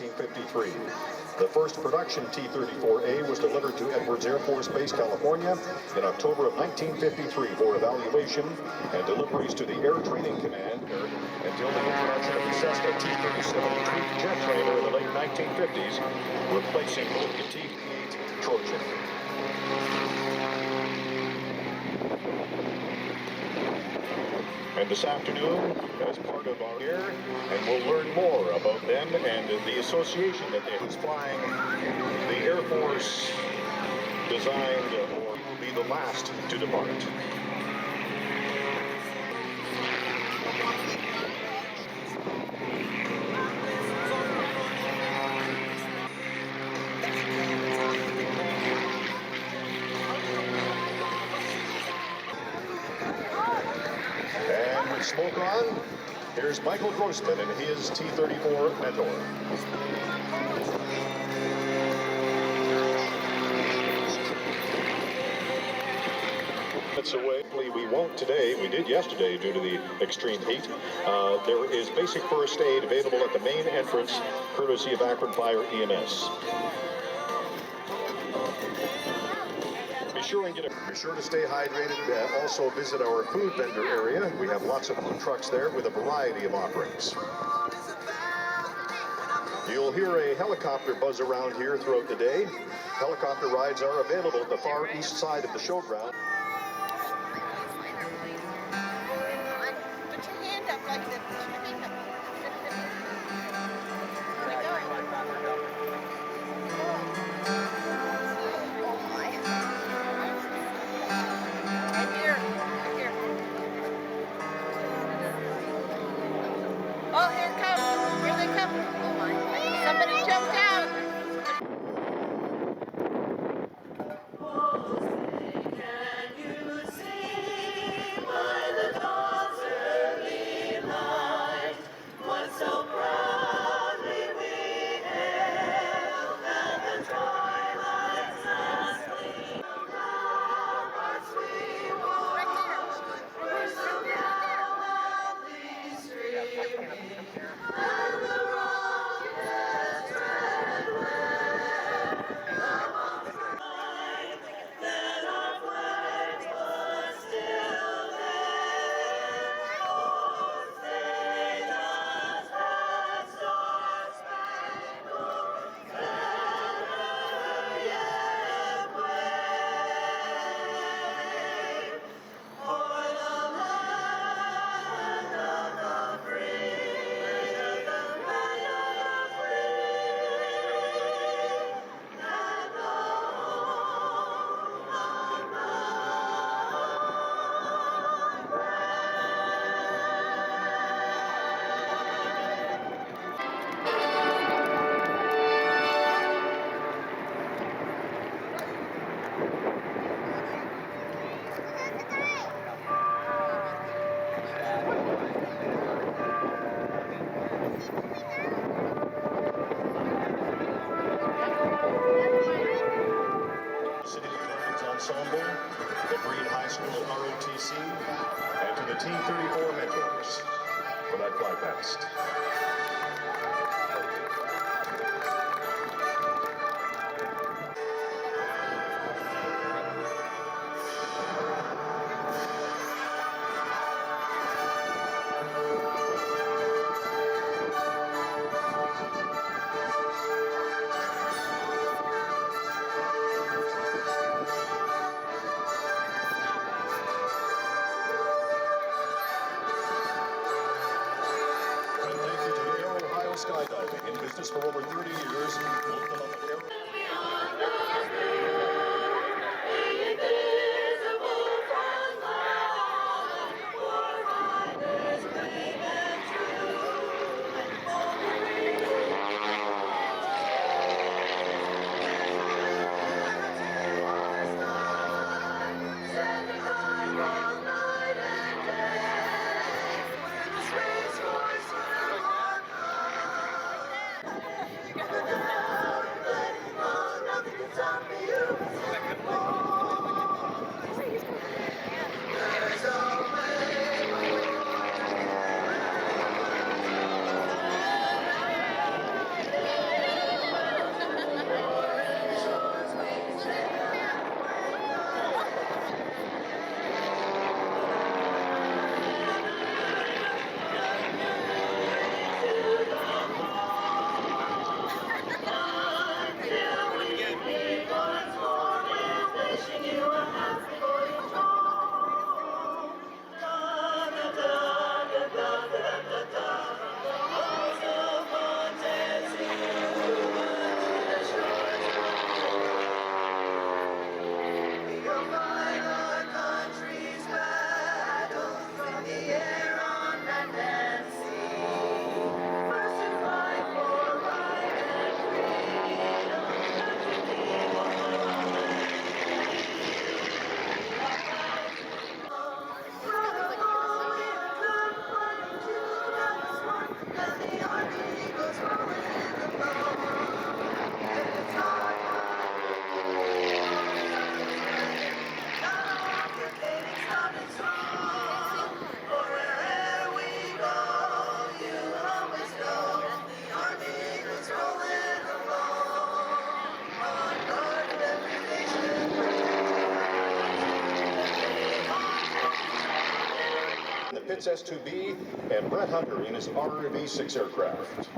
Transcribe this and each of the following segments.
1953. The first production T-34A was delivered to Edwards Air Force Base, California in October of 1953 for evaluation and deliveries to the Air Training Command until the introduction of the Cessna T-37 Tweak jet trainer in the late 1950s, replacing both the T-8 Trojan. And this afternoon, as part of our year, and we'll learn more about them and the association that is flying the Air Force designed or will be the last to depart. Smoke on. Here's Michael Grossman and his T-34 Mentor. It's away. We won't today. We did yesterday due to the extreme heat. There is basic first aid available at the main entrance, courtesy of Akron Fire EMS. Be sure to stay hydrated. Also visit our food vendor area. We have lots of food trucks there with a variety of offerings. You'll hear a helicopter buzz around here throughout the day. Helicopter rides are available at the far east side of the showground. Put your hand up like this. Put your hand up. Oh, here it comes. Here they come. Oh my. Somebody jumped out. Can you see by the dawn's early light what so proudly we hailed at the twilight's last gleam? Our hearts we walked, we're so gallantly streaming. And the rocket's red glare among the night, then our flag was still there. Oh, say does that star-spangled banner yet wave o'er the land of the free, the land of the free, and the home of City Lions Ensemble, the Breed High School ROTC, and to the T-34 Mentors for that fly past. And thank you to AEROHIO Skydiving, in business for over 30 years. Look them up at Aero. Pitts S2B, and Brett Hunter in his RV-6 aircraft.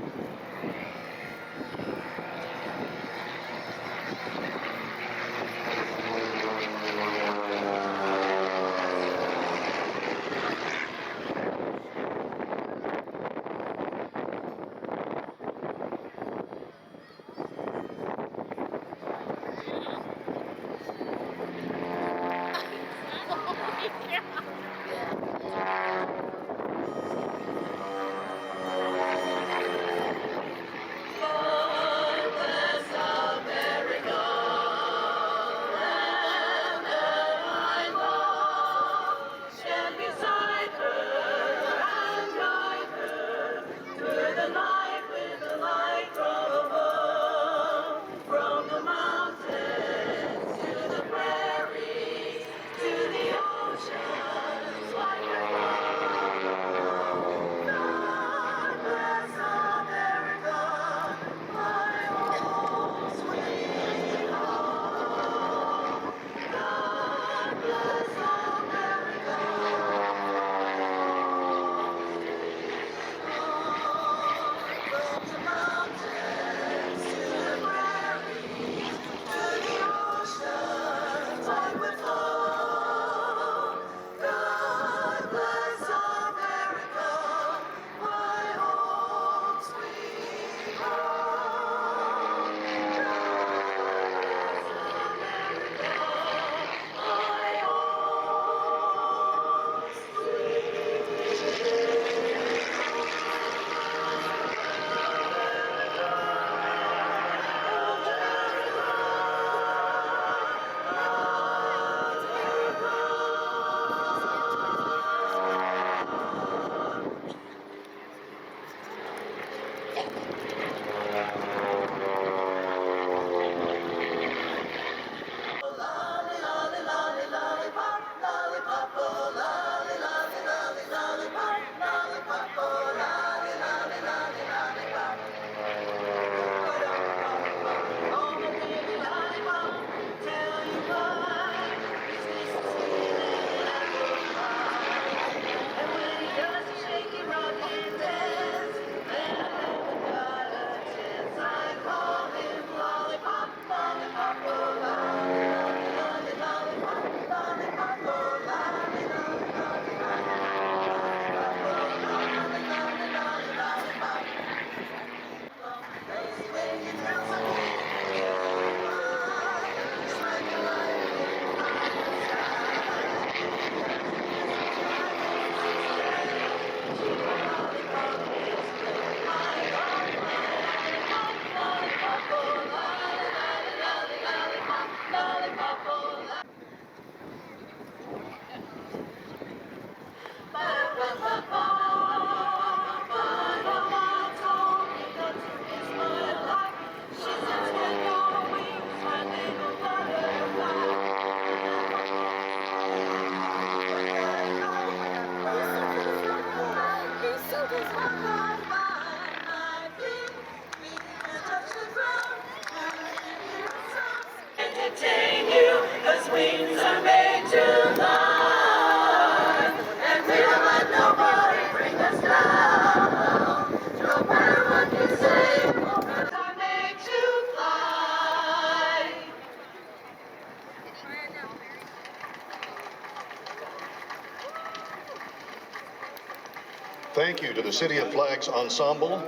Thank you to the City of Flags Ensemble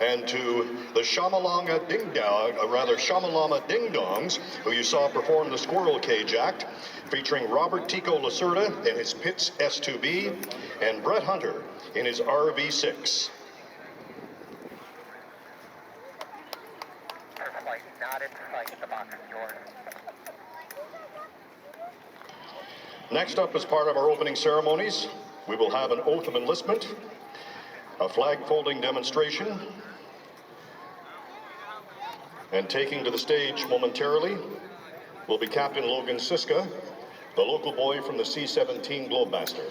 and to the Shamalama Ding Dongs, who you saw perform the Squirrel Cage Act, featuring Robert Tico LaCerda in his Pitts S2B and Brett Hunter in his RV-6. Next up, as part of our opening ceremonies, we will have an oath of enlistment, a flag folding demonstration, and taking to the stage momentarily will be Captain Logan Siska, the local boy from the C-17 Globemaster.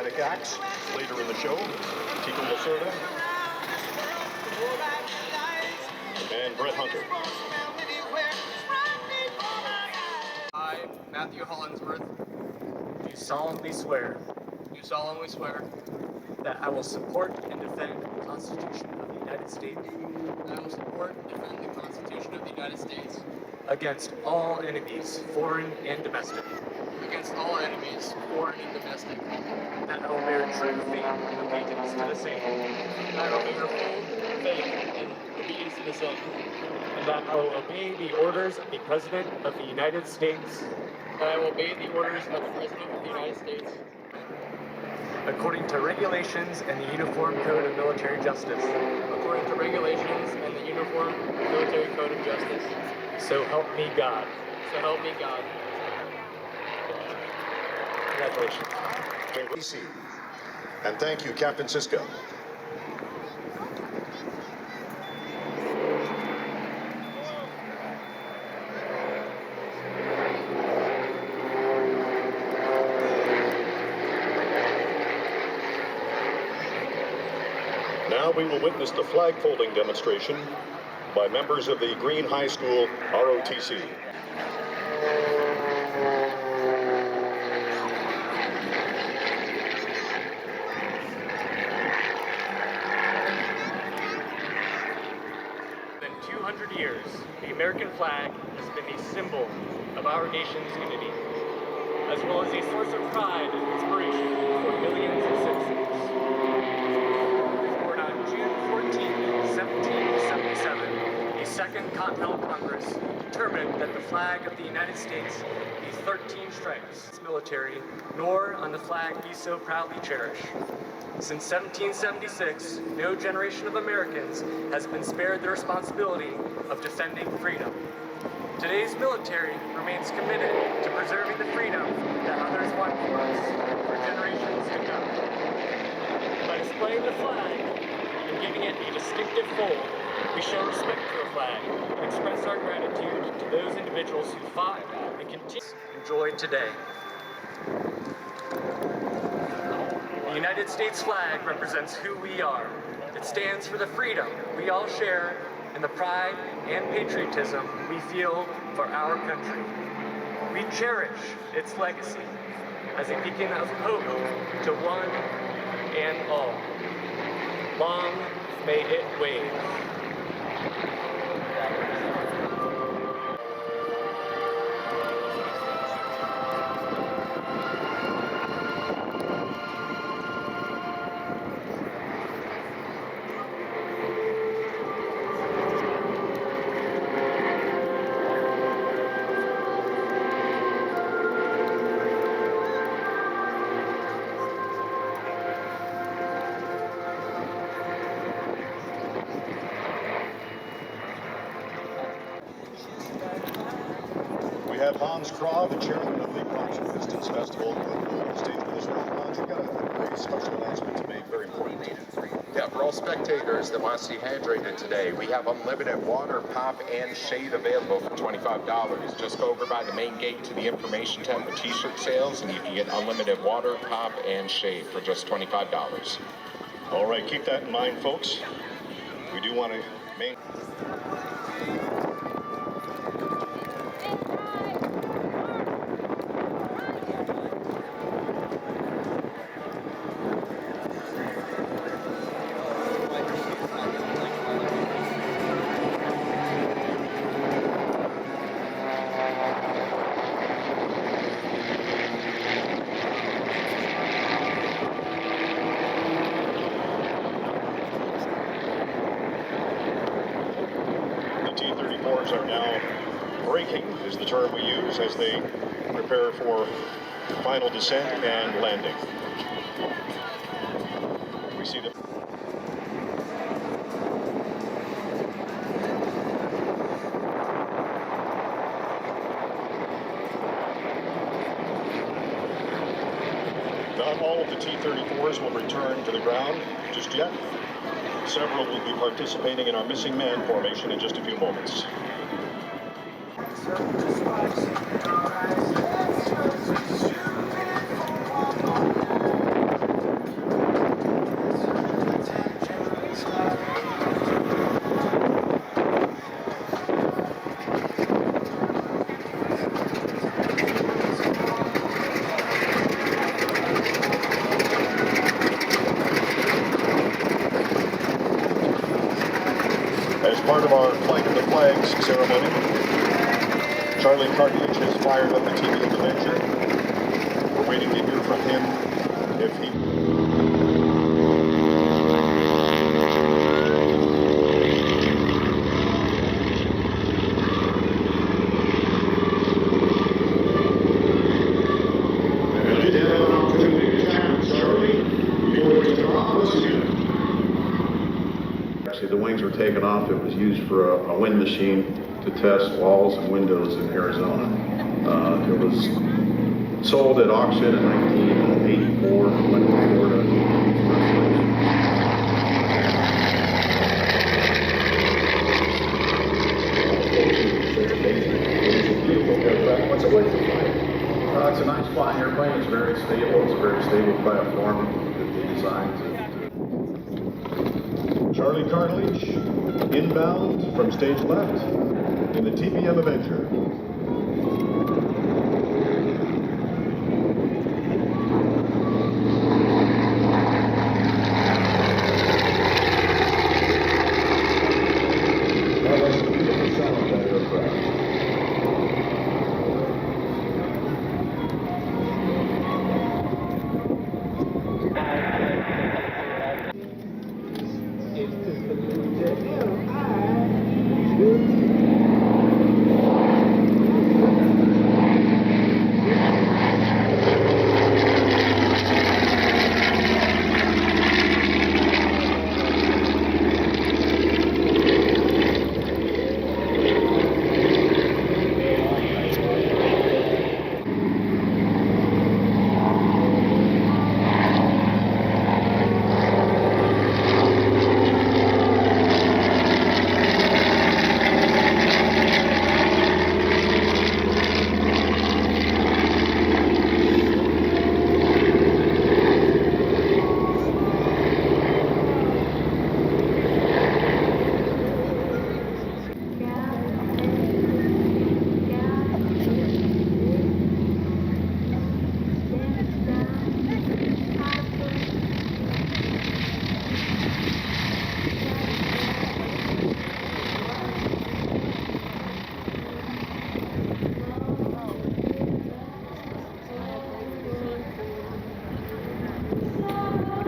acrobatic acts. Later in the show, Tico LaCerda and Brett Hunter. I, Matthew Hollingsworth, Do solemnly swear do solemnly swear that I will support and defend the Constitution of the United States that I will support and defend the Constitution of the United States against all enemies, foreign and domestic, against all enemies, foreign and domestic, that I will bear true faith and allegiance to the same, that I will bear full faith and obedience to the same, and that I will obey the orders of the President of the United States that I will obey the orders of the President of the United States according to regulations and the Uniform Code of Military Justice. according to regulations and the Uniform Military Code of Justice. So help me God. So help me God. Congratulations. DC. And thank you, Captain Siska. Now we will witness the flag folding demonstration by members of the Green High School ROTC. For 200 years, the American flag has been a symbol of our nation's unity, as well as a source of pride and inspiration for millions of citizens. Born on June 14, 1777, the Second Continental Congress determined that the flag of the United States be 13 stripes. Its military, nor on the flag we so proudly cherish. Since 1776, no generation of Americans has been spared the responsibility of defending freedom. Today's military remains committed to preserving the freedom that others won for us for generations to come. By displaying the flag and giving it a distinctive fold, we show respect to the flag and express our gratitude to those individuals who fought and continue to enjoy today. The United States flag represents who we are. It stands for the freedom we all share and the pride and patriotism we feel for our country. We cherish its legacy as a beacon of hope to one and all. Long may it wave. Hans Kraw, the chairman of the Props Pistons Festival, on stage with us now. Hans, you've got a very special announcement to make, very important. Yeah, for all spectators that want to see hydrated today, we have unlimited water, pop, and shade available for $25. Just go over by the main gate to the information tent with t-shirt sales, and you can get unlimited water, pop, and shade for just $25. All right, keep that in mind, folks. We do want to make... are now braking, is the term we use as they prepare for final descent and landing. We see the Not all of the T-34s will return to the ground just yet. Several will be participating in our missing man formation in just a few moments. our Flight of the Flags ceremony. Charlie Cartledge has fired up the TBM Avenger. We're waiting to hear from him if he... Actually, the wings were taken off. It was used for a wind machine to test walls and windows in Arizona. It was sold at auction in 1984, went to Florida. What's it like to fly? It's a nice flying airplane. It's very stable. It's a very stable platform that they designed to Charlie Cartledge, inbound from stage left in the TBM Avenger. That was a beautiful shot of that aircraft.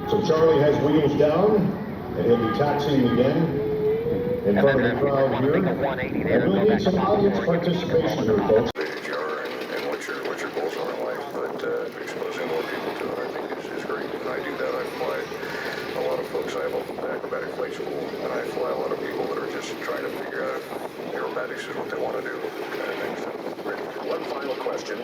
So Charlie has wheels down, and he'll be taxiing again in front of the crowd here. And we'll need some audience participation here, folks. And what your goals are in life, but exposing more people to it, I think is great. And I do that. I fly a lot of folks. I have acrobatic flight school, and I fly a lot of people that are just trying to figure out if aerobatics is what they want to do, kind of thing. So, great. One final question.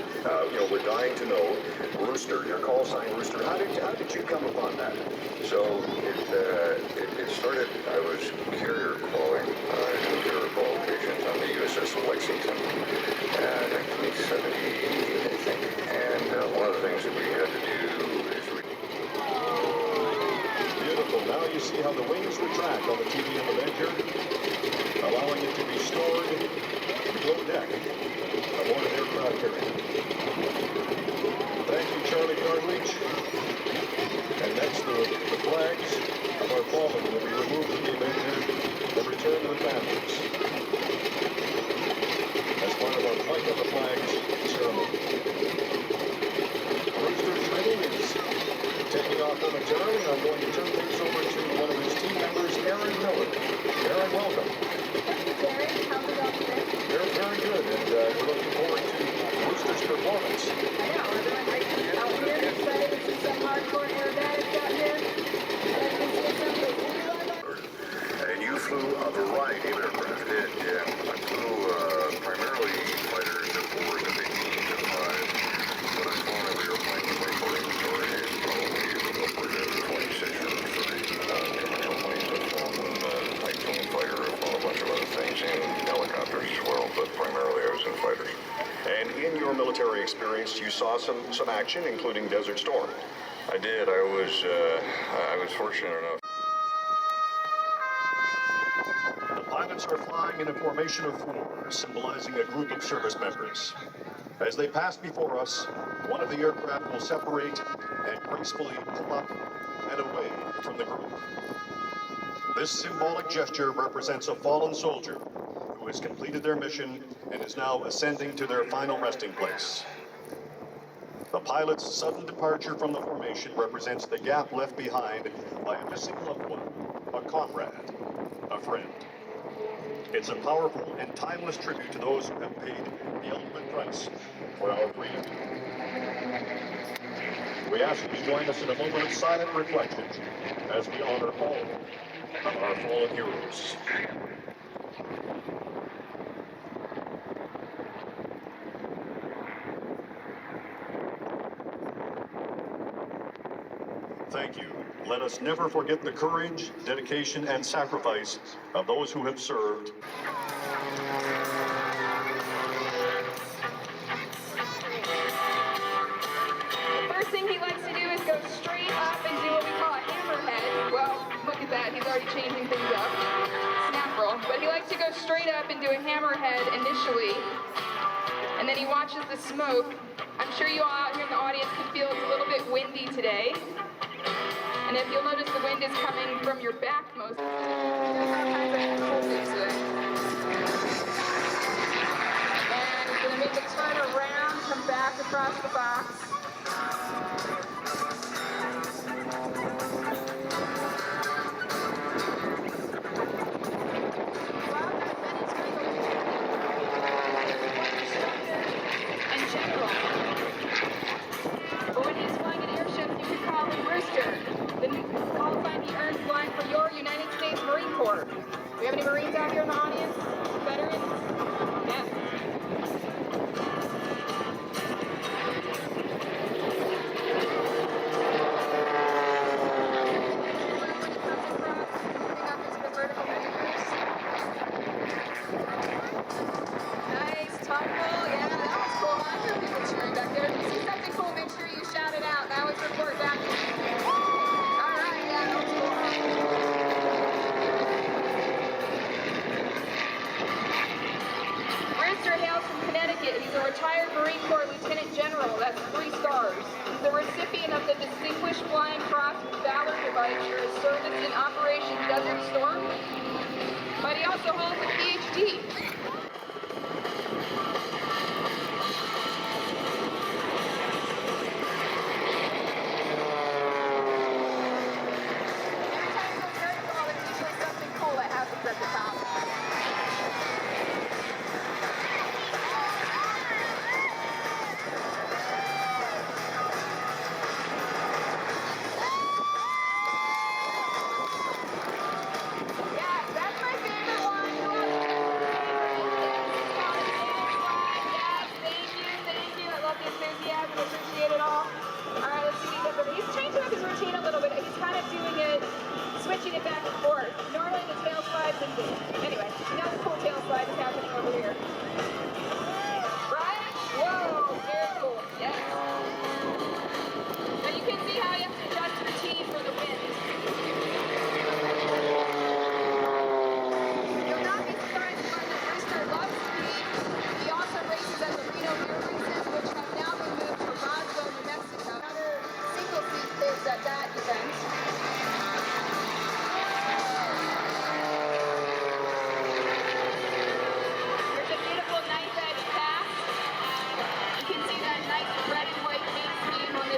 We're dying to know, Rooster, your call sign Rooster, how did you come upon that? So it started. I was carrier calling nuclear qualifications on the USS Lexington in 1978, I think. And one of the things that we had to do is Beautiful. Now you see how the wings retract on the TBM Avenger, allowing it to be stored below deck aboard an aircraft carrier. Thank you, Charlie Cartledge. And next, the flags of our fallen will be removed from the Avenger and returned to the families as part of our Flight of the Flags ceremony. Rooster Schmidle is taking off momentarily, and I'm going to turn things over to one of his team members, Aaron Miller. Aaron, welcome. Thank you, Terry. How's it going today? Very, very good, and we're looking forward to Rooster's performance. I know, we're doing great out here. Excited to see some hardcore aerobatics out here. And you flew a variety of aircraft. I did, yeah. I flew primarily fighters of 4s and 18s and 5s, but I've flown every airplane with my core inventory and probably upwards of 26 or 30 different airplanes. I've flown Typhoon fighter, I've flown a bunch of other things, and helicopters as well, but primarily I was in fighters. And in your military experience, you saw some action, including Desert Storm. I did. I was fortunate enough. The pilots are flying in a formation of 4, symbolizing a group of service members. As they pass before us, one of the aircraft will separate and gracefully pull up and away from the group. This symbolic gesture represents a fallen soldier who has completed their mission and is now ascending to their final resting place. The pilot's sudden departure from the formation represents the gap left behind by a missing loved one, a comrade, a friend. It's a powerful and timeless tribute to those who have paid the ultimate price for our freedom. We ask you to join us in a moment of silent reflection as we honor all of our fallen heroes. Thank you. Let us never forget the courage, dedication, and sacrifice of those who have served. The first thing he likes to do is go straight up and do what we call a hammerhead. Well, look at that. He's already changing things up. Snap roll. But he likes to go straight up and do a hammerhead initially. And then he watches the smoke. I'm sure you all out here in the audience can feel it's a little bit windy today. And if you'll notice, the wind is coming from your back most. And he's going to make a turn around, come back across the box. In general. But when he's flying an airship, you can call him Rooster. The call sign he earned flying for your United States Marine Corps. Do we have any Marines out here in the audience? Veterans? Yes. Nice, tumble. Yeah, that was cool. I hear people cheering back there. If you see something cool, make sure you shout it out. Now let's report back to you. All right, yeah, that was cool. Rooster hails from Connecticut. He's a retired Marine Corps Lieutenant General. That's 3 stars. He's the recipient of the Distinguished Flying Cross with Valor device for his service in Operation Desert Storm. But he also holds a PhD. At the top. Yeah, that's my favorite one. Yes, thank you. I love the enthusiasm, appreciate it all. Alright, let's see what he does. He's changing up his routine a little bit. He's kind of doing it, switching it back and forth. Normally the tail slides and anyway, now the cool tail slide is happening over here. Right? Whoa, very cool. Yes. Now you can see how you have to adjust your routine for the wind. You'll not be surprised to learn that Rooster loves speed. He also races at the Reno Air Races, which have now been moved to Roswell, New Mexico. Another single seat is at that event.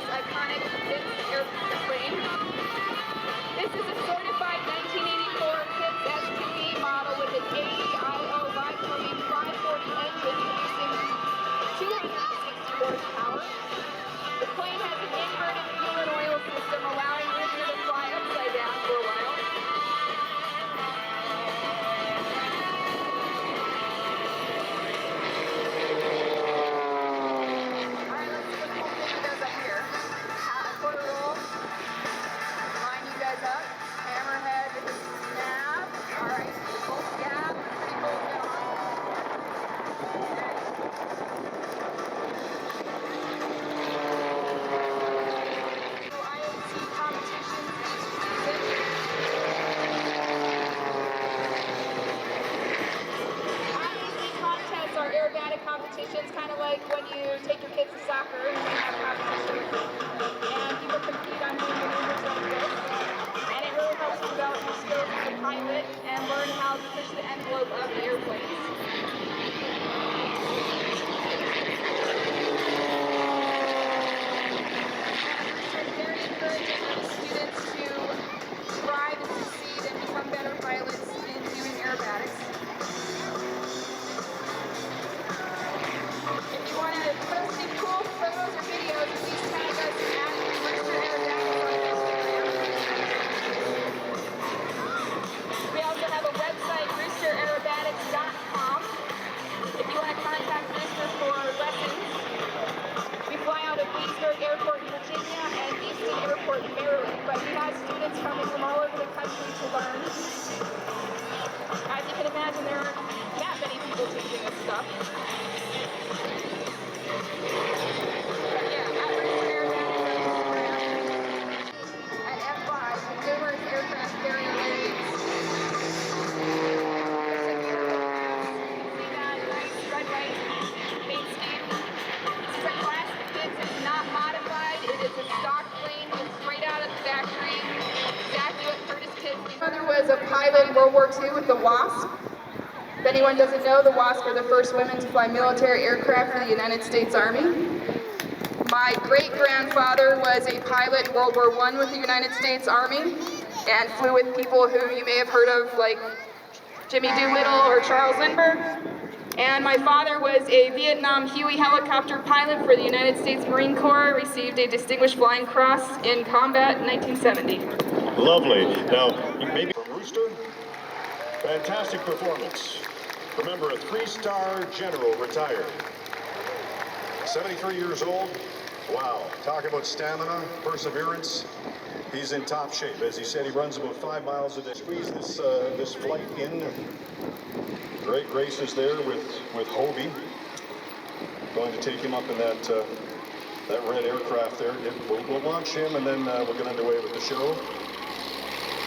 Iconic airplane. This is a certified 1984 Pitts SQE model with an AEROHIO live-moving 540 engine producing 260 horsepower. The plane has an inverted fuel and oil system allowing Rooster to fly upside down for a while. Competitions, kind of like when you take your kids to soccer and you have competitions, and people compete on doing maneuvers like this, and it really helps you develop your skills as a pilot and learn how to push the envelope of the airplanes. Very encouraging for the students to thrive and succeed and become better pilots in doing aerobatics. If you want to post any cool photos or videos, please tag us at Rooster Aerobatics on Instagram. We also have a website, roosteraerobatics.com. If you want to contact Rooster for lessons, we fly out of Leesburg Airport in Virginia and Easton Airport in Maryland, but we have students coming from all over the country to learn. As you can imagine, there aren't that many people teaching us stuff. But yeah, at Rooster Aerobatics at F5 with numerous aircraft carrier landings. See that nice red light main scheme? This is a class of kids that is not modified. It is a stock plane that's straight out of the factory. Exactly what Curtis kids do. My mother was a pilot in World War II with the Wasp. If anyone doesn't know, the Wasp are the first women to fly military aircraft for the United States Army. My great-grandfather was a pilot in World War I with the United States Army and flew with people who you may have heard of, like Jimmy Doolittle or Charles Lindbergh. And my father was a Vietnam Huey helicopter pilot for the United States Marine Corps, received a Distinguished Flying Cross in combat in 1970. Lovely. Now, maybe from Rooster, fantastic performance. Remember, a 3-star general retired. 73 years old. Wow. Talk about stamina, perseverance. He's in top shape. As he said, he runs about 5 miles a day. Squeeze this flight in. Great races there with Hobie. Going to take him up in that red aircraft there. We'll launch him and then we'll get underway with the show.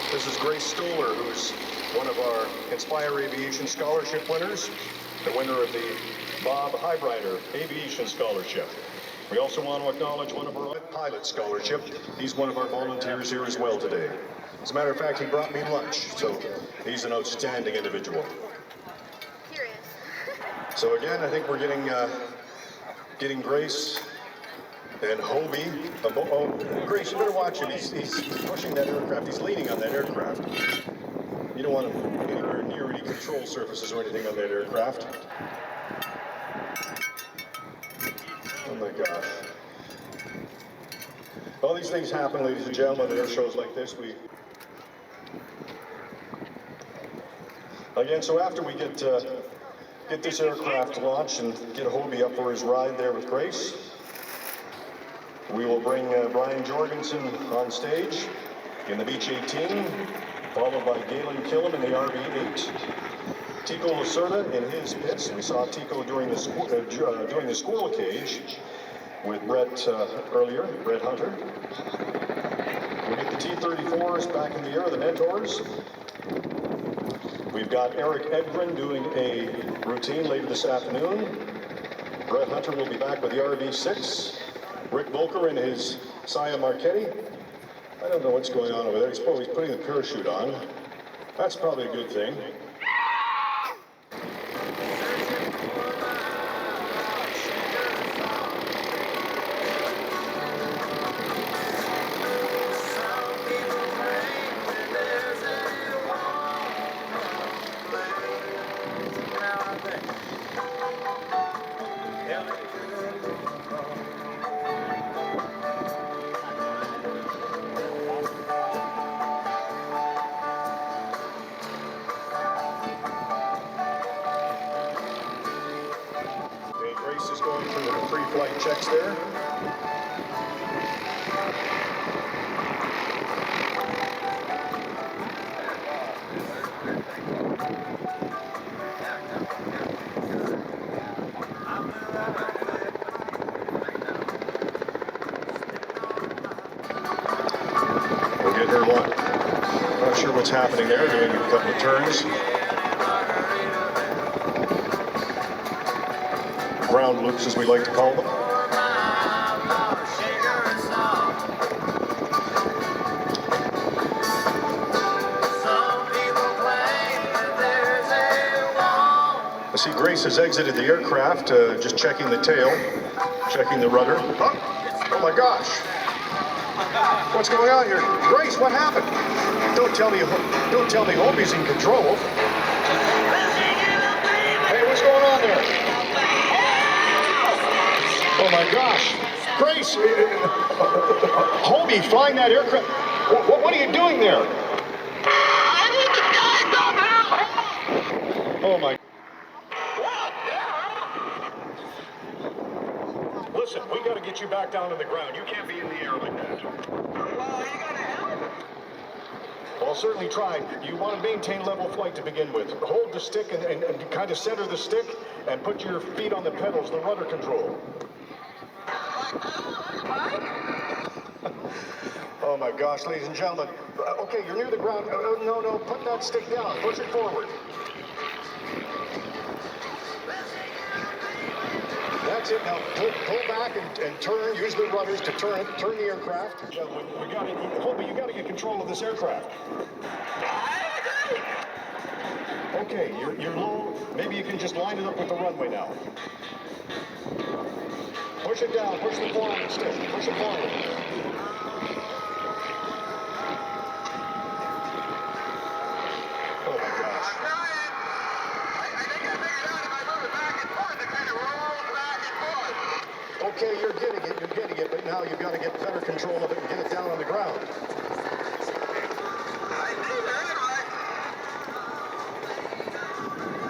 This is Grace Stoller, who's one of our Inspire Aviation Scholarship winners, the winner of the Bob Highbrider Aviation Scholarship. We also want to acknowledge one of our pilot scholarship. He's one of our volunteers here as well today. As a matter of fact, he brought me lunch, so he's an outstanding individual. Curious. So again, I think we're getting Grace and Hobie. Oh, Grace, you better watch him. He's pushing that aircraft. He's leaning on that aircraft. You don't want him anywhere near any control surfaces or anything on that aircraft. Oh my gosh. All these things happen, ladies and gentlemen, at air shows like this. Again, so after we get this aircraft launched and get Hobie up for his ride there with Grace, we will bring Brian Jorgensen on stage in the Beech 18, followed by Galen Killam in the RV-8. Tico LaCerda in his pits. We saw Tico during the squirrel cage with Brett earlier, Brett Hunter. We get the T-34s back in the air, the Mentors. We've got Erik Edgren doing a routine later this afternoon. Brett Hunter will be back with the RV-6. Rick Volker in his Sia Marchetti. I don't know what's going on over there. He's probably putting the parachute on. That's probably a good thing. Checks there. We'll get her one. Not sure what's happening there, doing a couple of turns. Ground loops, as we like to call them. see Grace has exited the aircraft, just checking the tail, checking the rudder. Oh my gosh. What's going on here? Grace, what happened? Don't tell me Hobie's in control. Hey, what's going on there? Oh my gosh. Grace, Hobie flying that aircraft. What are you doing there? Oh my. Listen, we got to get you back down to the ground. You can't be in the air like that. Well, you got to help. Well, I'll certainly try. You want to maintain level flight to begin with. Hold the stick and kind of center the stick and put your feet on the pedals, the rudder control. Oh my gosh, ladies and gentlemen. Okay, you're near the ground. No, put that stick down. Push it forward. That's it. Now pull back and turn. Use the rudders to turn the aircraft. We got to, Hobie, you got to get control of this aircraft. Okay, you're low. Maybe you can just line it up with the runway now. Push it down. Push the forward stick. Push it forward. Oh my gosh. Okay, you're getting it, but now you've got to get better control of it and get it down on the ground.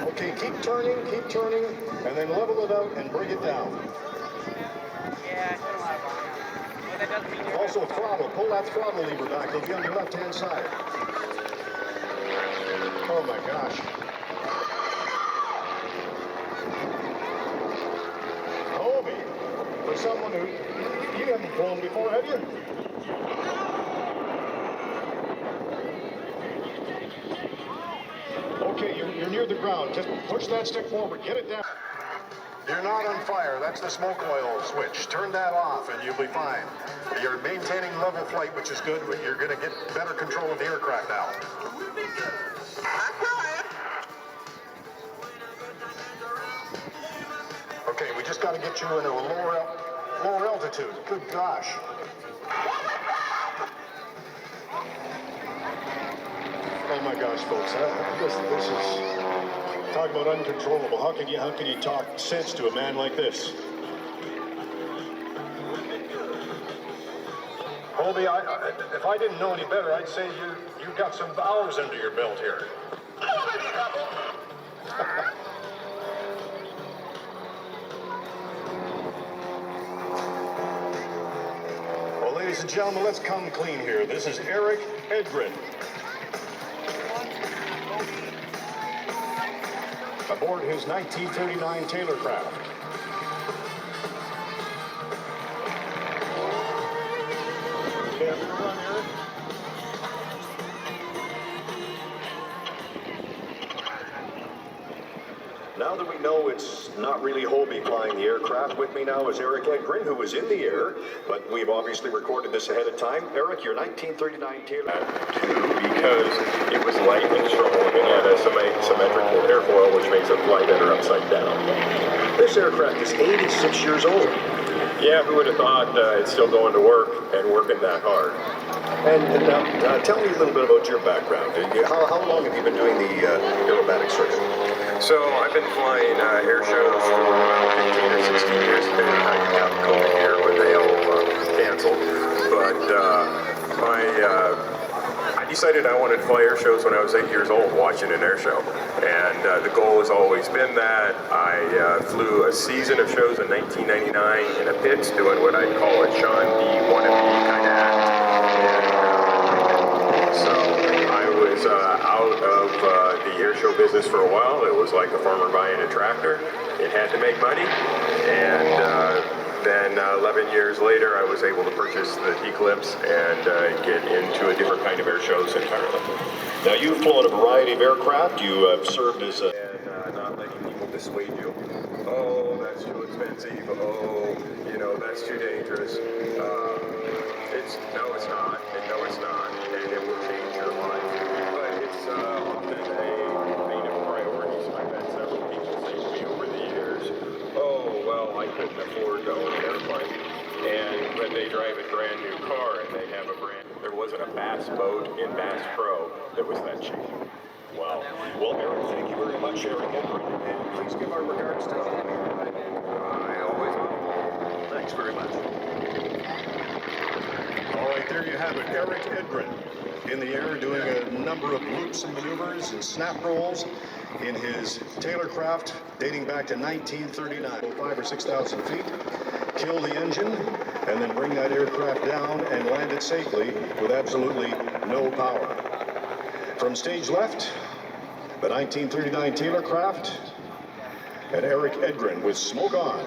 Okay, keep turning, and then level it out and bring it down. Yeah, I put a lot of volume. But that doesn't mean you're Also throttle, pull that throttle lever back, it'll be on your left-hand side. Oh my gosh. Hobie, for someone who, you haven't flown before, have you? Okay, you're near the ground. Just push that stick forward. Get it down. You're not on fire. That's the smoke oil switch. Turn that off and you'll be fine. You're maintaining level flight, which is good. You're going to get better control of the aircraft now. Okay, we just got to get you into a lower altitude. Good gosh. Oh my gosh, folks, this is, talk about uncontrollable. How can you talk sense to a man like this? Hobie, if I didn't know any better, I'd say you've got some valves under your belt here. Well, ladies and gentlemen, let's come clean here. This is Erik Edgren. Aboard his 1939 Taylor craft. Okay, I'm gonna run, Erik. Now that we know it's not really Hobie flying the aircraft, with me now is Erik Edgren, who was in the air, but we've obviously recorded this ahead of time. Erik, your 1939 Taylor. Because it was light and strong and had a symmetrical airfoil, which makes it fly better upside down. This aircraft is 86 years old. Yeah, who would have thought it's still going to work and working that hard? And now, tell me a little bit about your background. How long have you been doing the aerobatic circuit? So I've been flying air shows for 15 or 16 years, depending on how you count COVID here, when they all canceled. But I decided I wanted to fly air shows when I was 8 years old, watching an air show. And the goal has always been that. I flew a season of shows in 1999 in a pits, doing what I'd call a Sean B. wannabe kind of act. And so I was out of the air show business for a while. It was like a farmer buying a tractor. It had to make money. And then 11 years later, I was able to purchase the Eclipse and get into a different kind of air shows entirely. Now, you've flown a variety of aircraft. You have served as a... And not letting people dissuade you. Oh, that's too expensive. Oh, you know, that's too dangerous. No, it's not. And no, it's not. And it will change your life. But it's often a main of priorities. I've had several people say family couldn't afford to own an airplane. And when they drive a brand new car and they have a there wasn't a bass boat in Bass Pro that was that cheap. Wow. Well, Erik, thank you very much, Erik Edgren, and please give our regards to all. I always will. Thanks very much. All right, there you have it. Erik Edgren in the air doing a number of loops and maneuvers and snap rolls in his Taylor craft dating back to 1939. 5,000 or 6,000 feet, kill the engine, and then bring that aircraft down and land it safely with absolutely no power. From stage left, the 1939 Taylor craft, and Erik Edgren with Smoke On.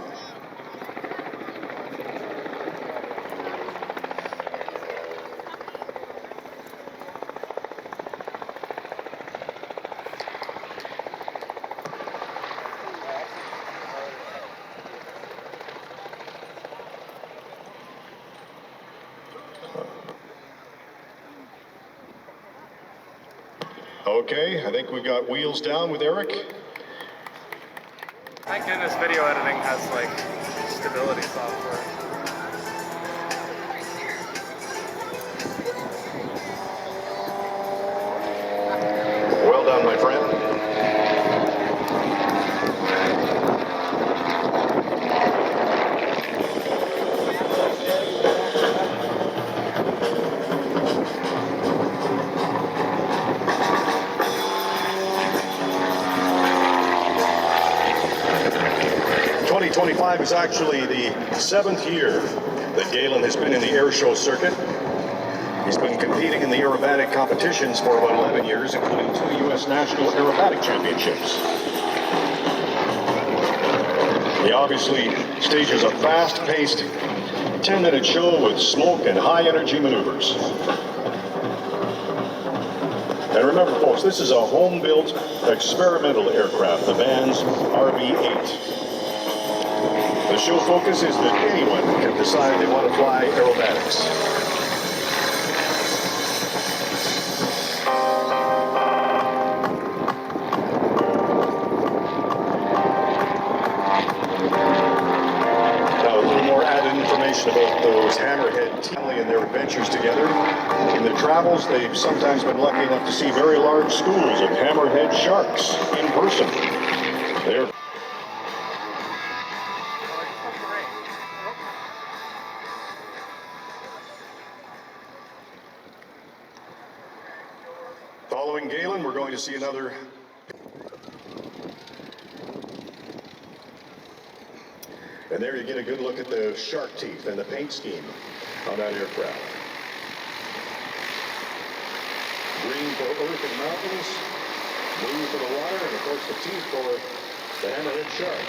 Okay, I think we've got wheels down with Erik. Thank goodness video editing has like stability software. Well done, my friend. 2025 is actually the 7th year that Galen has been in the Airshow circuit. He's been competing in the aerobatic competitions for about 11 years, including 2 U.S. National Aerobatic Championships. He obviously stages a fast-paced 10-minute show with smoke and high-energy maneuvers. And remember, folks, this is a home-built experimental aircraft, the Van's RV-8. The show focus is that anyone can decide they want to fly aerobatics. Now, a little more added information about those Hammerhead family and their adventures together. In their travels, they've sometimes been lucky enough to see very large schools of hammerhead sharks in person. They're following Galen, we're going to see another. And there you get a good look at the shark teeth and the paint scheme on that aircraft. Green for earth and mountains, blue for the water, and of course the teeth for the hammerhead shark.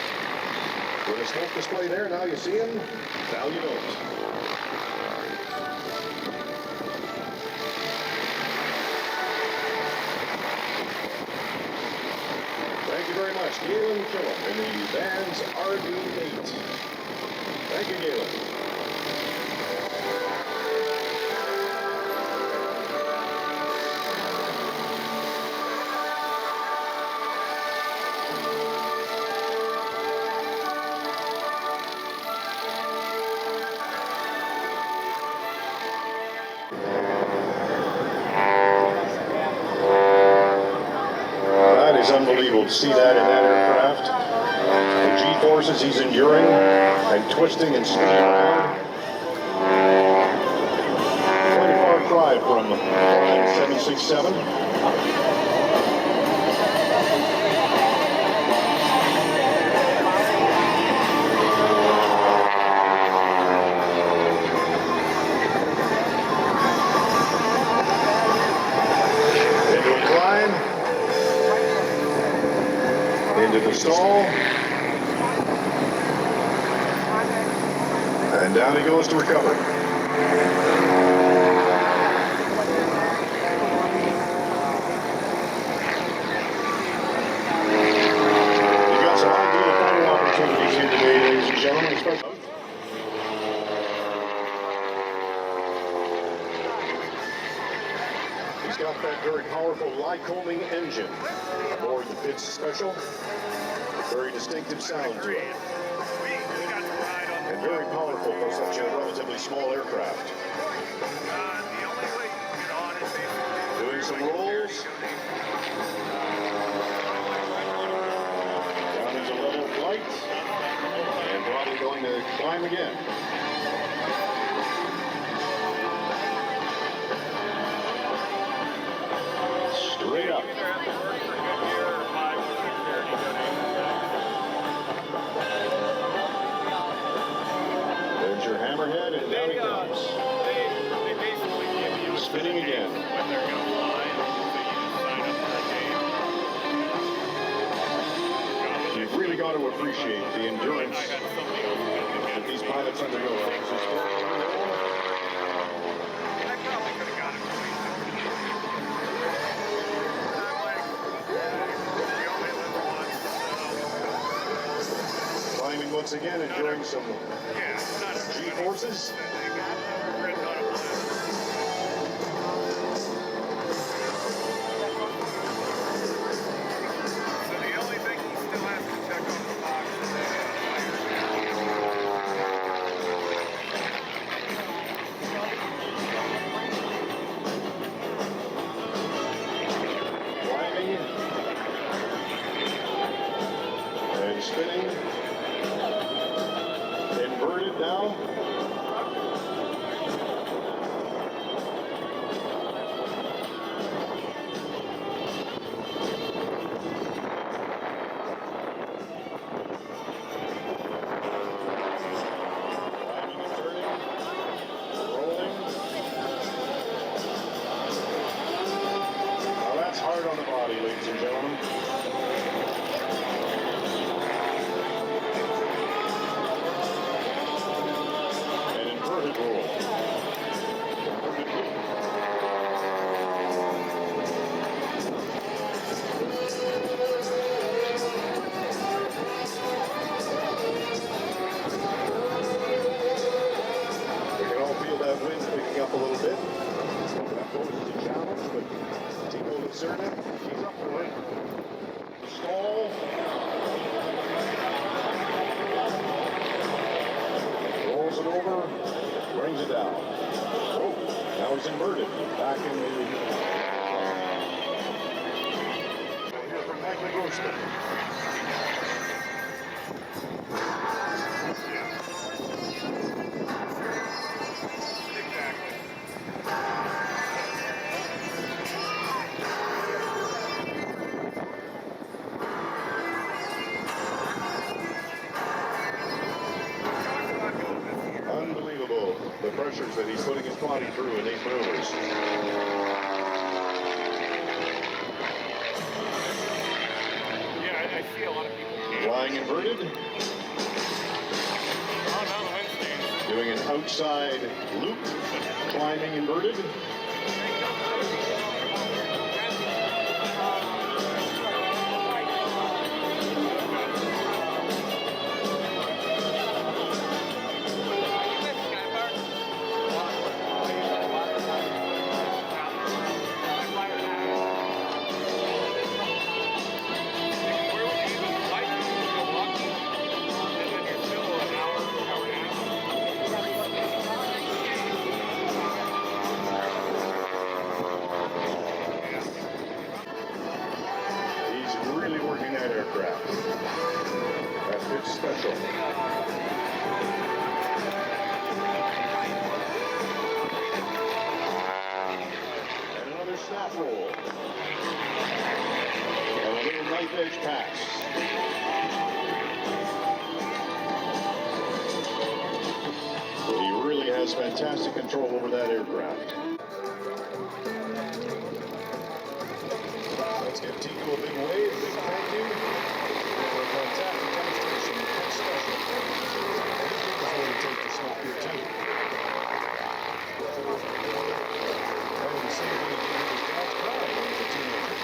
With a smoke display there, now you see him, now you don't. Thank you very much, Galen Killam in the Van's RV-8. Thank you, Galen. It's unbelievable to see that in that aircraft. The G-forces he's enduring and twisting and spinning around. Quite a far cry from 767. Into a climb. Into the stall, and down he goes to recover. You've got some ideal photo opportunities here today, ladies and gentlemen, especially. He's got that very powerful Lycoming engine aboard the Pitts Special. Very distinctive sound to it. And very powerful for such a relatively small aircraft. The only way you can get on is basically Doing some rolls. Down into level flight. And probably going to climb again. Straight up. either have to work for Goodyear or buy with security donations. There's your hammerhead, and down he comes. They basically give you a Spinning again. when they're going to fly, so you just sign up for a game. You've really got to appreciate the endurance I had somebody else that these pilots undergo. I probably could have got it. I'm like, we only live once, so Climbing once again, enjoying some yeah, not everybody. G-forces. Red dot of bliss. So the only thing he still has to check on the box is Climbing. And spinning. Inverted now. Climbing and turning. Rolling. Now that's hard on the body, ladies and gentlemen. An inverted roll. Inverted roll. We can all feel that wind picking up a little bit. That poses a challenge, but Tico LaCerda, he's up for it. Stall. Rolls it over, brings it down. Oh, now he's inverted. Back into. We'll hear from Rooster. Unbelievable, the pressures that he's putting his body through in these maneuvers. yeah, I see a lot of people. Flying inverted, Oh, now the wind stays. doing an outside loop, climbing inverted. Where would you even fly to? Milwaukee? And then you're still an hour and a half. He's really working that aircraft. That fits special. And another snap roll. And a little knife edge pass. He really has fantastic control over that aircraft. Let's give Tico a big wave, a big thank you for a fantastic demonstration. That's special. That's what it takes to smoke your too. That was the same thing he did with his dad's pride when he was a teenager.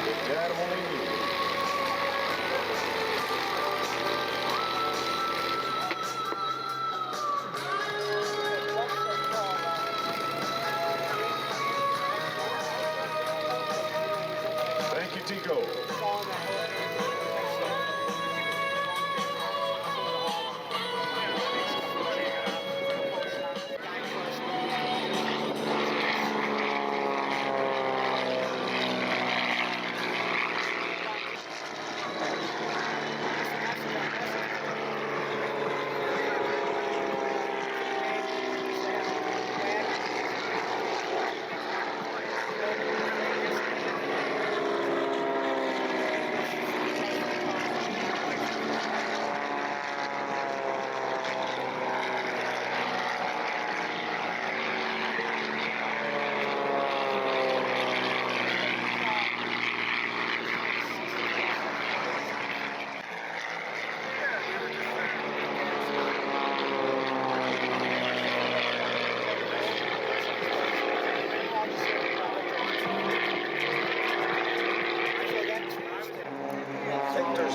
His dad only knew. Thank you Tico.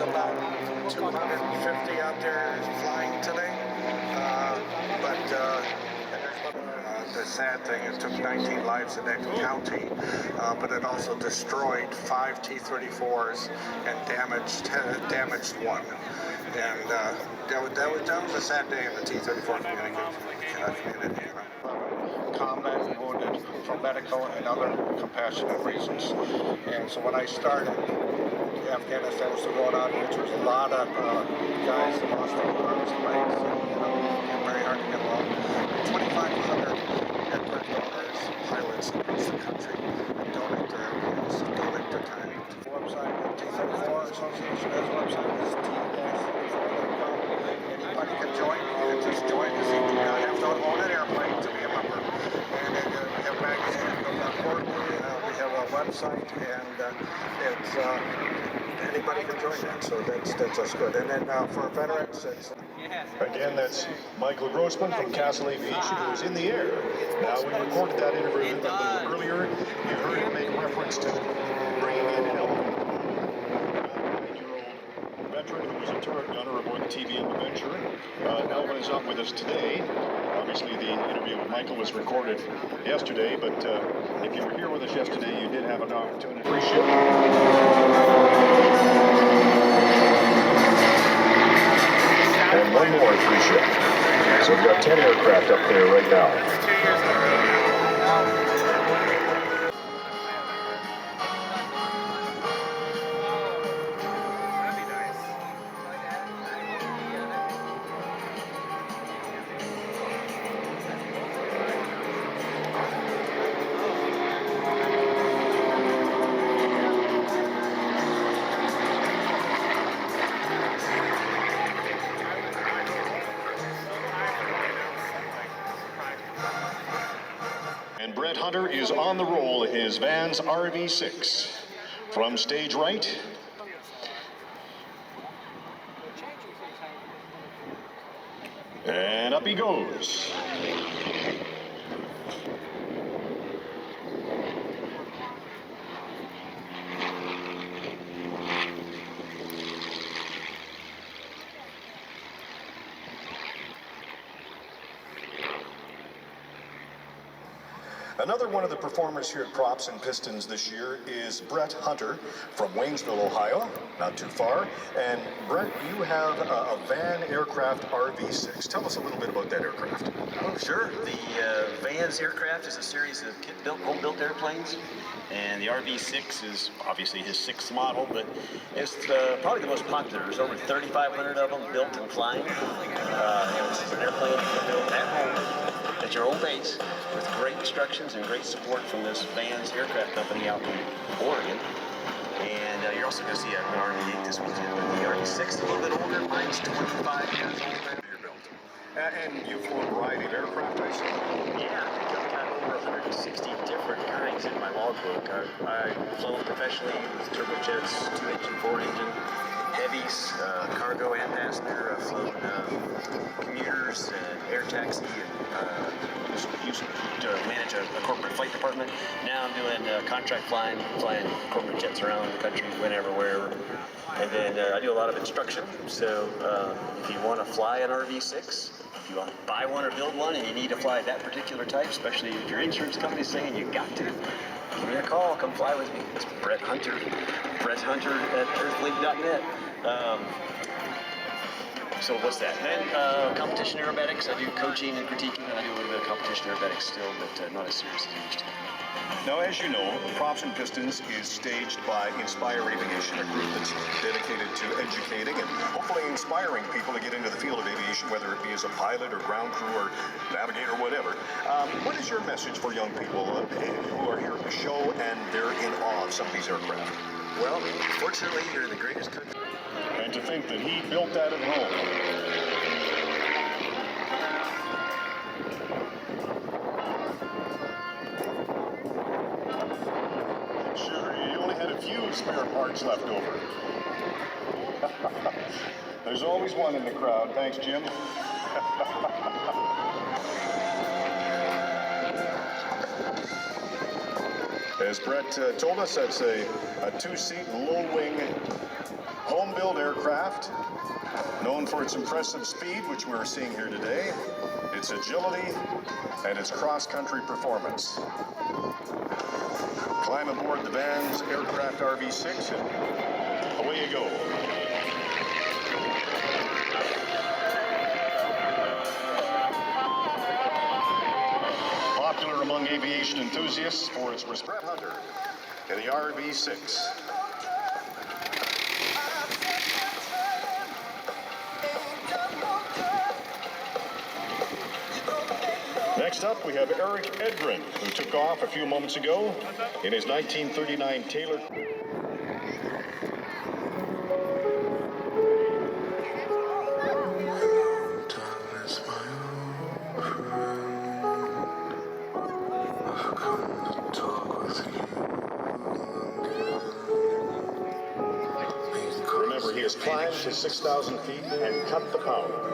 About 250 out there flying today, the sad thing, it took 19 lives in Akron County, but it also destroyed 5 T-34s and damaged one. And that was a sad day in the T-34 community. Combat wounded for medical and other compassionate reasons. And so when I started, Afghanistan was going on, which was a lot of guys that lost their arms and legs, and very hard to get along. 2,500 aircraft owners, pilots across the country donate their airplanes, donate their time. The website, the T-34 Association has a website, it's T-34.com. Anybody can join. You can just join us. You do not have to own an airplane to be a member. And then we have magazines that goes out quarterly. We have a website, and it's anybody can join that, so that's just good. And then for veterans, it's... Again, that's Michael Grossman from Castle Aviation, who was in the air. Now, we recorded that interview a little earlier. You heard him make reference to bringing in help. A 9-year-old veteran who was a turret gunner aboard the TVM Avenger. Elvin is up with us today. Obviously, the interview with Michael was recorded yesterday, but if you were here with us yesterday, you did have an opportunity. Appreciate it. And one more three-ship. So we've got 10 aircraft up there right now. And Brett Hunter is on the roll in his Vans RV6. From stage right, and up he goes. Another one of the performers here at Props and Pistons this year is Brett Hunter from Waynesville, Ohio, not too far. And Brett, you have a Van aircraft RV6. Tell us a little bit about that aircraft. Oh, sure. The Vans aircraft is a series of home-built airplanes, and the RV6 is obviously his 6th model, but it's probably the most popular. There's over 3,500 of them built and flying. And it's an airplane you can build at home at your own base with great instructions and great support from this Vans aircraft company out in Oregon. And you're also going to see an RV8 this weekend, but the RV6 is a little bit older. Mine's 25 years old. And you flew a variety of aircraft, I assume? Yeah, I think I've got over 160 different kinds in my logbook. I've flown professionally with turbojets, 2-engine, 4-engine, heavies, cargo and passenger. I've flown commuters, air taxi, and used to manage a corporate flight department. Now I'm doing contract flying corporate jets around the country, whenever, wherever. And then I do a lot of instruction. So if you want to fly an RV6, If you want to buy one or build one and you need to fly that particular type, especially if your insurance company's saying you got to, give me a call. Come fly with me. It's Brett Hunter. Brett Hunter at earthlink.net. So what's that? Then competition aerobatics. I do coaching and critiquing, and I do a little bit of competition aerobatics still, but not as serious as I used to. Now, as you know, the Props and Pistons is staged by Inspire Aviation, a group that's dedicated to educating and hopefully inspiring people to get into the field of aviation, whether it be as a pilot or ground crew or navigator, whatever. What is your message for young people who are here at the show and they're in awe of some of these aircraft? Well, fortunately, you're in the greatest country. And to think that he built that at home. Few spare parts left over. There's always one in the crowd. Thanks, Jim. As Brett told us, that's a two-seat, low-wing, home-built aircraft, known for its impressive speed, which we're seeing here today, its agility, and its cross-country performance. Climb aboard the Vans Aircraft RV6 and away you go. Popular among aviation enthusiasts for its Brett Hunter in the RV6. Next up, we have Erik Edgren, who took off a few moments ago in his 1939 Taylor. Remember, he has climbed to 6,000 feet and cut the power.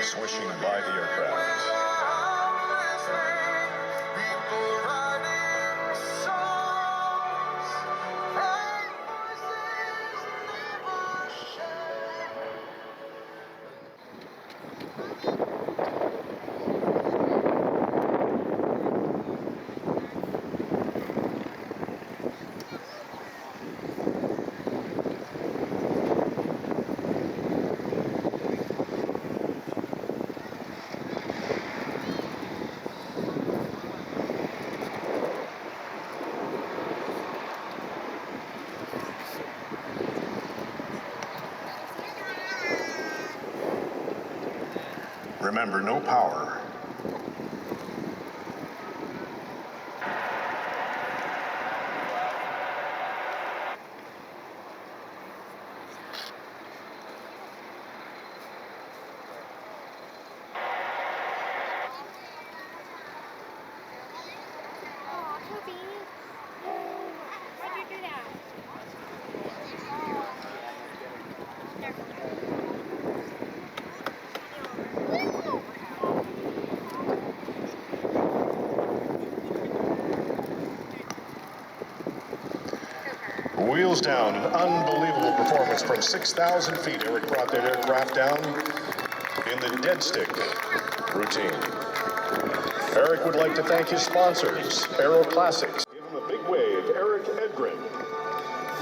Swishing by the aircraft. Remember, no power. wheels down. An unbelievable performance from 6,000 feet. Erik brought that aircraft down in the Deadstick routine. Erik would like to thank his sponsors, Aero Classics. Give him a big wave, Erik Edgren,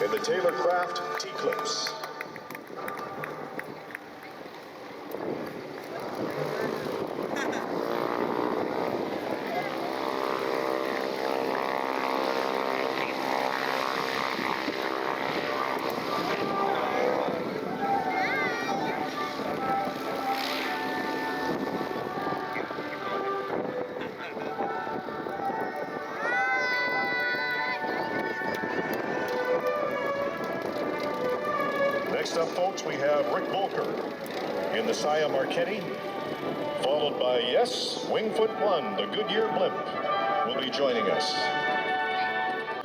in the Taylor Craft T-Clips. Next up, folks, we have Rick Volker in the Saya Marchetti, followed by, yes, WINGFOOT ONE, the Goodyear Blimp, will be joining us.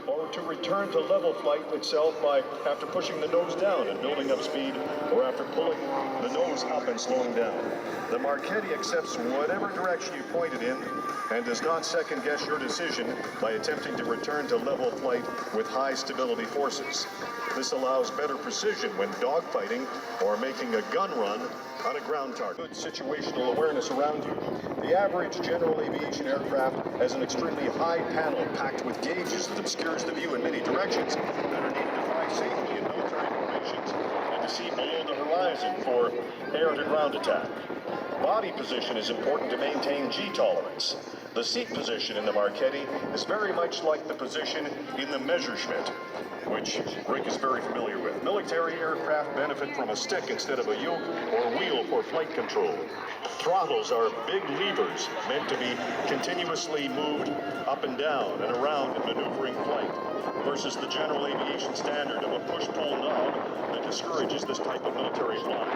Or to return to level flight itself by after pushing the nose down and building up speed, or after pulling the nose up and slowing down. The Marchetti accepts whatever direction you point it in and does not second guess your decision by attempting to return to level flight with high stability forces. This allows better precision when dogfighting or making a gun run on a ground target. Good situational awareness around you. The average general aviation aircraft has an extremely high panel packed with gauges that obscures the view in many directions that are needed to fly safely in military formations and to see below the horizon for air-to-ground attack. Body position is important to maintain G tolerance. The seat position in the Marchetti is very much like the position in the Messerschmitt, which Rick is very familiar with. Military aircraft benefit from a stick instead of a yoke or wheel for flight control. Throttles are big levers meant to be continuously moved up and down and around in maneuvering flight, versus the general aviation standard of a push-pull knob that discourages this type of military flying.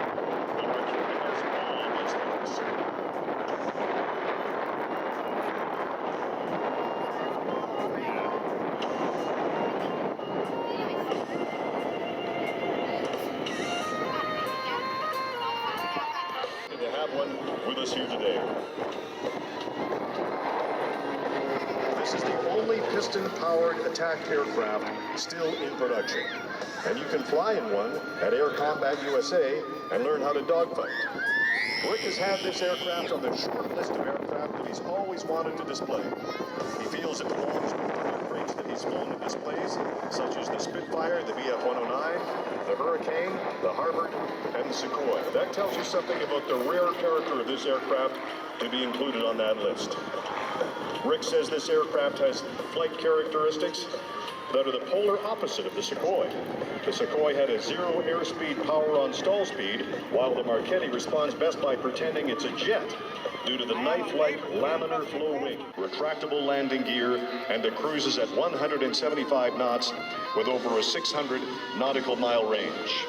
The Marchetti has all these things. With us here today. This is the only piston-powered attack aircraft still in production, and you can fly in one at Air Combat USA and learn how to dogfight. Rick has had this aircraft on the short list of aircraft that he's always wanted to display. He feels it belongs with the aircraft that he's flown and displays, such as the Spitfire, the BF-109, the Hurricane, the Harvard, and the Sequoia. That tells you something about the rare character of this aircraft to be included on that list. Rick says this aircraft has flight characteristics that are the polar opposite of the Sequoia. The Sequoia had a zero airspeed power on stall speed, while the Marchetti responds best by pretending it's a jet due to the knife-like laminar flow wing, retractable landing gear, and it cruises at 175 knots with over a 600 nautical mile range.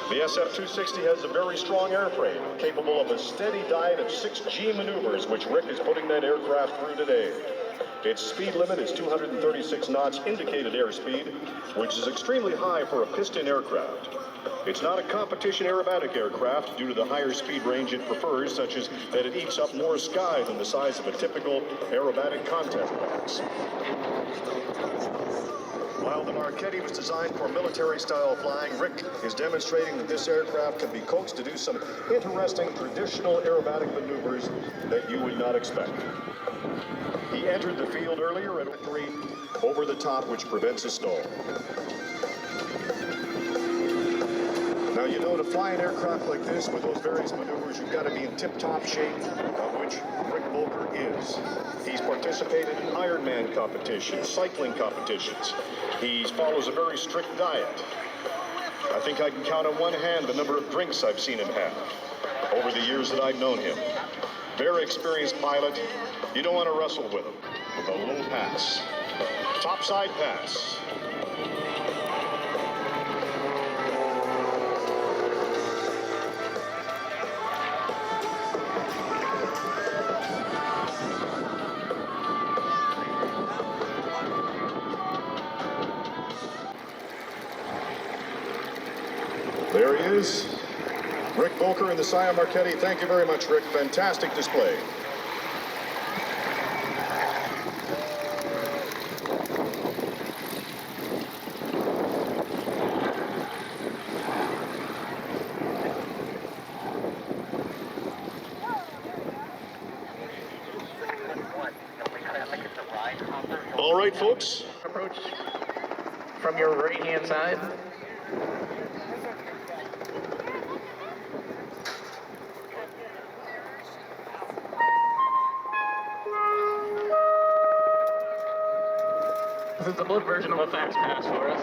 The SF-260 has a very strong airframe, capable of a steady diet of 6 G maneuvers, which Rick is putting that aircraft through today. Its speed limit is 236 knots indicated airspeed, which is extremely high for a piston aircraft. It's not a competition aerobatic aircraft due to the higher speed range it prefers, such as that it eats up more sky than the size of a typical aerobatic contest box. While the Marchetti was designed for military-style flying, Rick is demonstrating that this aircraft can be coaxed to do some interesting traditional aerobatic maneuvers that you would not expect. He entered the field earlier at 3 over the top, which prevents a stall. Now, you know, to fly an aircraft like this with those various maneuvers, you've got to be in tip-top shape, of which Rick Volker is. He's participated in Ironman competitions, cycling competitions. He follows a very strict diet. I think I can count on one hand the number of drinks I've seen him have over the years that I've known him. Very experienced pilot. You don't want to wrestle with him. With a low pass. Topside pass. There he is, Rick Volker in the Saya Marchetti. Thank you very much, Rick. Fantastic display. right, folks. Approach from your right-hand side. This is the blimp version of a fast pass for us.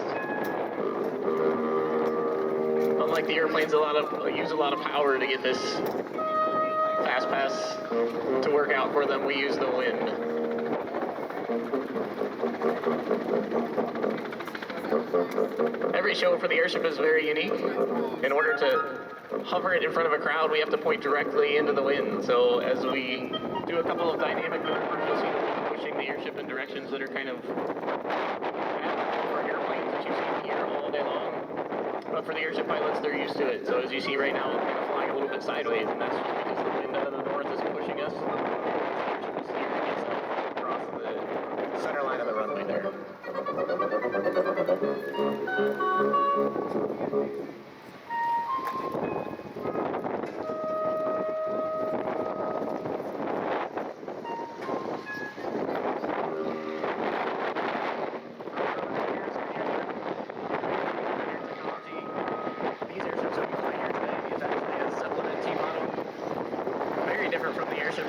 Unlike the airplanes, use a lot of power to get this fast pass to work out for them. We use the wind. Every show for the airship is very unique. In order to hover it in front of a crowd, we have to point directly into the wind. So as we do a couple of dynamic maneuvers, you'll see the wind pushing the airship in directions that are kind of abnormal for airplanes that you see here all day long. But for the airship pilots, they're used to it. So as you see right now, it's kind of flying a little bit sideways, and that's just because the wind out of the north is pushing us. The airship is steering itself across the center line of the runway there.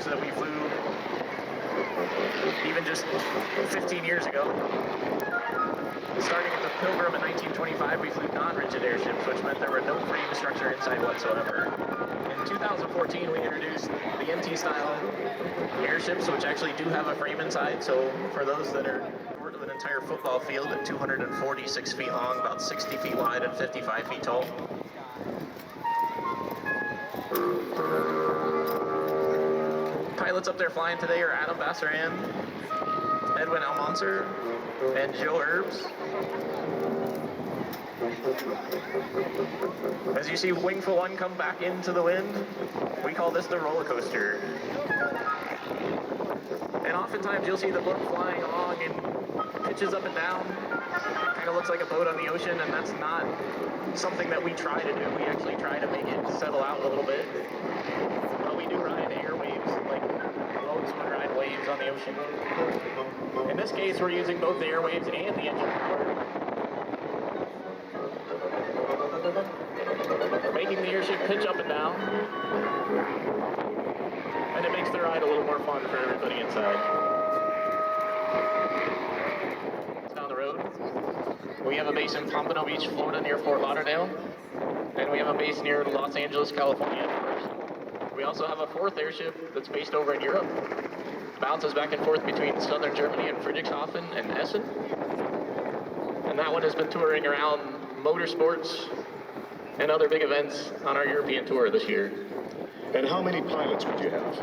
That we flew even just 15 years ago. Starting with the Pilgrim in 1925, we flew non-rigid airships, which meant there were no frame structure inside whatsoever. In 2014, we introduced the NT-style airships, which actually do have a frame inside, so for those that are short of an entire football field at 246 feet long, about 60 feet wide and 55 feet tall. Pilots up there flying today are Adam Bassaran, Edwin Almancer, and Joe Herbs. As you see WINGFOOT ONE come back into the wind, we call this the roller coaster. And oftentimes you'll see the boat flying along and pitches up and down. Kind of looks like a boat on the ocean, and that's not something that we try to do. We actually try to make it settle out a little bit. But we do ride air waves, like boats would ride waves on the ocean. In this case, we're using both the air waves and the engine power, making the airship pitch up and down, and it makes the ride a little more fun for everybody inside. Down the road, we have a base in Pompano Beach, Florida, near Fort Lauderdale, and we have a base near Los Angeles, California. We also have a fourth airship that's based over in Europe. Bounces back and forth between southern Germany and Friedrichshafen and Essen. And that one has been touring around motorsports and other big events on our European tour this year. And how many pilots would you have?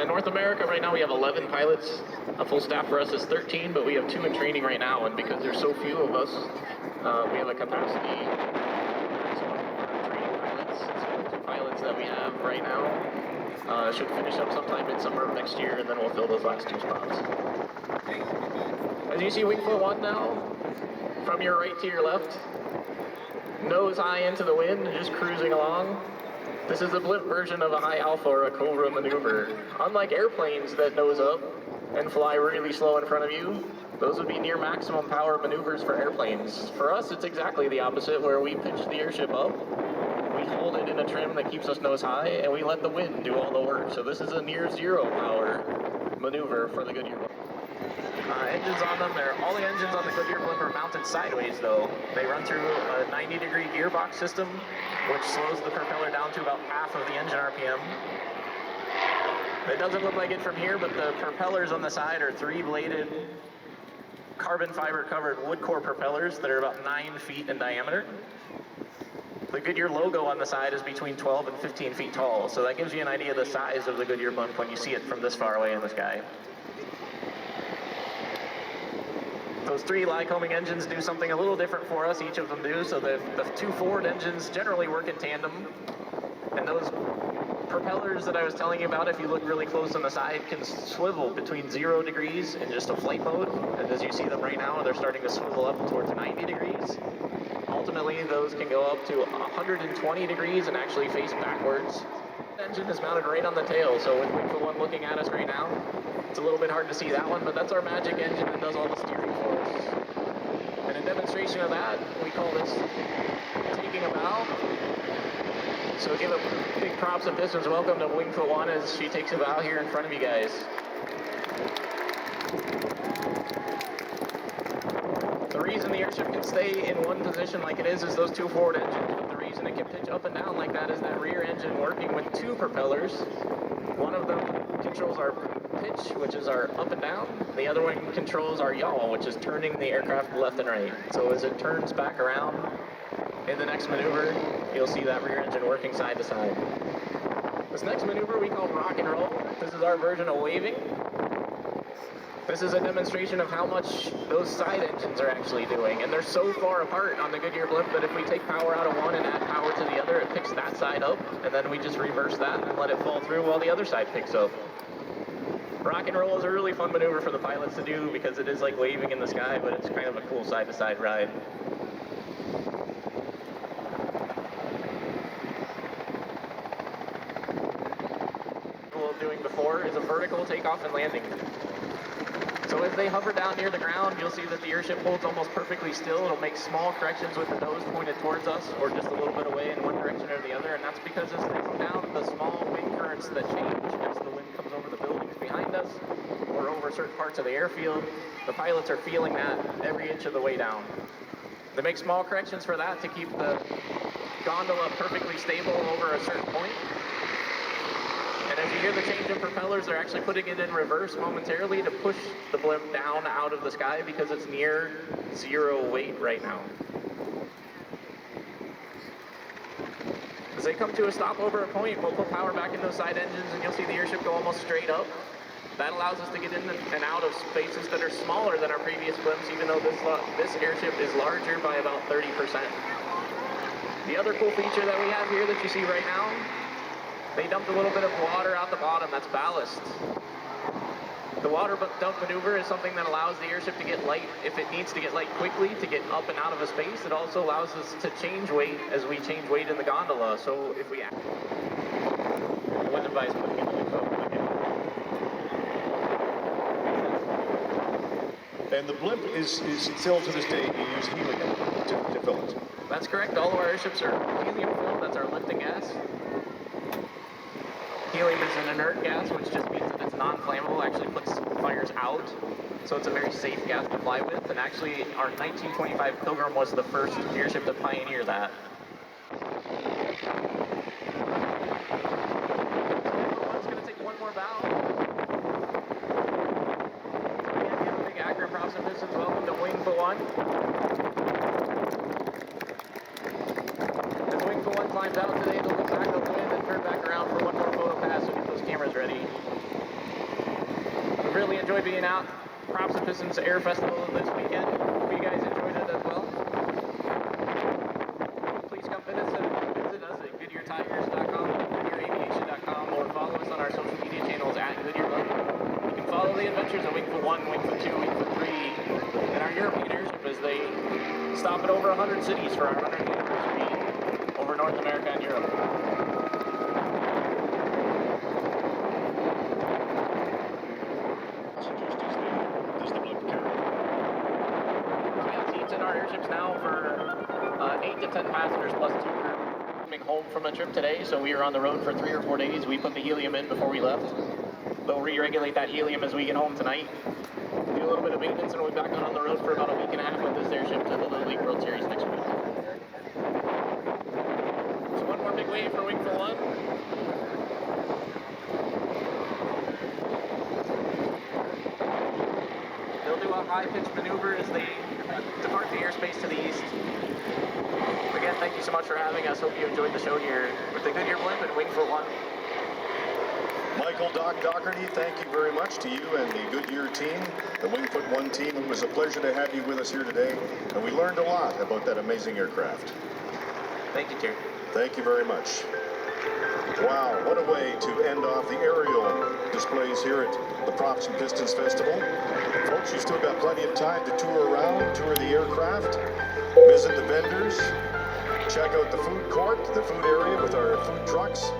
In North America right now we have 11 pilots. A full staff for us is 13, but we have 2 in training right now, and because there's so few of us, we have a capacity training pilots. So the 2 pilots that we have right now should finish up sometime in summer of next year, and then we'll fill those last 2 spots. As you see WINGFOOT ONE now, from your right to your left, nose high into the wind, just cruising along. This is the blimp version of a high alpha or a cobra maneuver. Unlike airplanes that nose up and fly really slow in front of you, those would be near maximum power maneuvers for airplanes. For us, it's exactly the opposite, where we pitch the airship up, we hold it in a trim that keeps us nose high, and we let the wind do all the work. So this is a near zero power maneuver for the Goodyear blimp. Engines on them, all the engines on the Goodyear blimp are mounted sideways though. They run through a 90-degree gearbox system, which slows the propeller down to about half of the engine RPM. It doesn't look like it from here, but the propellers on the side are 3-bladed, carbon fiber covered wood core propellers that are about 9 feet in diameter. The Goodyear logo on the side is between 12 and 15 feet tall, so that gives you an idea of the size of the Goodyear blimp when you see it from this far away in the sky. Those 3 Lycoming engines do something a little different for us, each of them do. So the 2 forward engines generally work in tandem, and those propellers that I was telling you about, if you look really close on the side, can swivel between 0 degrees in just a flight mode, and as you see them right now, they're starting to swivel up towards 90 degrees. Ultimately, those can go up to 120 degrees and actually face backwards. engine is mounted right on the tail, so with Wingfoot One looking at us right now, it's a little bit hard to see that one, but that's our magic engine that does all the steering for us. And in demonstration of that, we call this taking a bow. So give a big props and Pistons welcome to Wingfoot One as she takes a bow here in front of you guys. The reason the airship can stay in one position like it is those two forward engines, but the reason it can pitch up and down like that is that rear engine working with two propellers. One of them controls our pitch, which is our up and down. The other one controls our yaw, which is turning the aircraft left and right. So as it turns back around in the next maneuver, you'll see that rear engine working side to side. This next maneuver we call rock and roll. This is our version of waving. This is a demonstration of how much those side engines are actually doing. And they're so far apart on the Goodyear blimp that if we take power out of one and add power to the other, it picks that side up. And then we just reverse that and let it fall through while the other side picks up. Rock and roll is a really fun maneuver for the pilots to do because it is like waving in the sky, but it's kind of a cool side-to-side ride. What we were doing before is a vertical takeoff and landing. So as they hover down near the ground, you'll see that the airship holds almost perfectly still. It'll make small corrections with the nose pointed towards us or just a little bit away in one direction or the other, and that's because as they come down, the small wind currents that change as the wind comes over the buildings behind us or over certain parts of the airfield, the pilots are feeling that every inch of the way down. They make small corrections for that to keep the gondola perfectly stable over a certain point. And as you hear the change in propellers, they're actually putting it in reverse momentarily to push the blimp down out of the sky because it's near zero weight right now. As they come to a stop over a point, we'll put power back in those side engines and you'll see the airship go almost straight up. That allows us to get in and out of spaces that are smaller than our previous blimps, even though this airship is larger by about 30%. The other cool feature that we have here that you see right now, they dumped a little bit of water out the bottom. That's ballast. The water dump maneuver is something that allows the airship to get light if it needs to get light quickly to get up and out of a space. It also allows us to change weight as we change weight in the gondola. So if we wouldn't advise putting it in the coat. And the blimp is still to this day, you use helium to fill it. That's correct. All of our airships are helium filled. That's our lifting gas. Helium is an inert gas, which just means that it's non-flammable, actually puts fires out. So it's a very safe gas to fly with. And actually, our 1925 Pilgrim was the first airship to pioneer that. One's going to take one more bow. So again, give a big Akron Props Pistons welcome to Wingfoot One. As Wingfoot One climbs out today, they'll look back upwind and turn back around for one more photo pass and get those cameras ready. We've really enjoyed being out. Props and Pistons Air Festival this weekend. Hope you guys enjoyed it as well. Please come visit us at GoodyearTires.com, GoodyearAviation.com, or follow us on our social media channels at Goodyear Blimp. You can follow the adventures of Wingfoot One, Wingfoot Two, Wingfoot Three, and our European airship as they stop at over 100 cities for our 100th anniversary over North America and Europe. Airships now for 8 to 10 passengers plus 2 crew. Coming home from a trip today, so we were on the road for 3 or 4 days. We put the helium in before we left. They'll re-regulate that helium as we get home tonight. Do a little bit of maintenance, and we'll be back on the road for about a week and a half with this airship to the Little League World Series next week. So one more big wave for Wingfoot One. They'll do a high-pitched maneuver as they depart the airspace to the east. Again, thank you so much for having us. Hope you enjoyed the show here with the Goodyear Blimp and Wingfoot One. Michael Doherty, thank you very much to you and the Goodyear team, the Wingfoot One team. It was a pleasure to have you with us here today, and we learned a lot about that amazing aircraft. Thank you, Terry. Thank you very much. Wow, what a way to end off the aerial displays here at the Props and Pistons Festival. Folks, you've still got plenty of time to tour around, tour the aircraft, visit the vendors, check out the food court, the food area with our food trucks.